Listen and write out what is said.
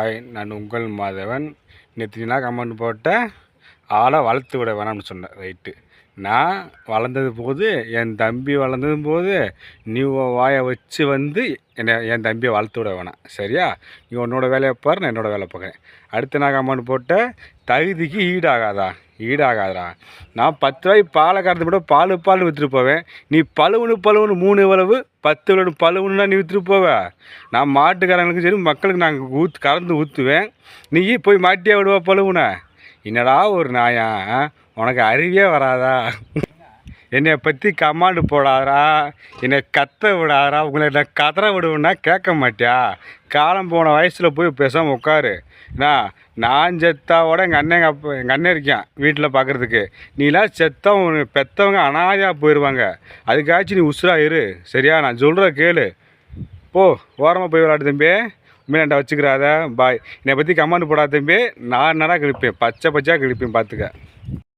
Hi, நான் உங்கள் மாதவன். நேற்று நான் கமெண்ட் போட்டேன், ஆளை வளர்த்து விட வேணாம்னு சொன்னேன். ரைட்டு. நான் வளர்ந்தது போது, என் தம்பி வளர்ந்ததும் போது, நீ உன் வாயை வச்சு என் தம்பியை வளர்த்து விட வேணாம். சரியா? நீ உன்னோட வேலையை பாரு, நான் என்னோடய வேலை பார்க்குறேன். அடுத்து நான் கமெண்ட் போட்டேன், தகுதிக்கு ஈடாகாதா. நான் 10 ரூபாய்க்கு பாலை கறந்து விட பால்னு விற்றுட்டு போவேன். நீ பழுவுன்னு 3 இவ்வளவு 10 இவ்வளவு பழுவுன்னா நீ விற்றுட்டு போவ. நான் மாட்டுக்காரங்களுக்கு சரி மக்களுக்கு நாங்கள் கறந்து ஊற்றுவேன். நீ போய் மாட்டியே விடுவா பழுவுன. என்னடா ஒரு நாயா, உனக்கு அறிவே வராதா? என்னை பற்றி கமாண்டு போடாதா, என்னை கத்த விடாதா, உங்களை நான் கதற விடுவேன்னா கேட்க மாட்டியா? காலம் போன வயசில் போய் பேசாமல் உட்காரு. நான் செத்தாவோட எங்கள் அண்ணன் இருக்கான் வீட்டில் பார்க்குறதுக்கு. நீலாம் செத்தவங்க பெற்றவங்க அனாதையாக போயிடுவாங்க. அதுக்காச்சும் நீ உசுராக இரு. சரியா? நான் சொல்கிற கேளு. போ, ஓரமாக போய் விளையாடு தம்பி. உண்மையில வச்சுக்கிறாத. பாய். என்னை பற்றி கமாண்டு போடாத தம்பி. நான் என்னடா கிழிப்பேன், பச்சையாக கிழிப்பேன் பார்த்துக்க.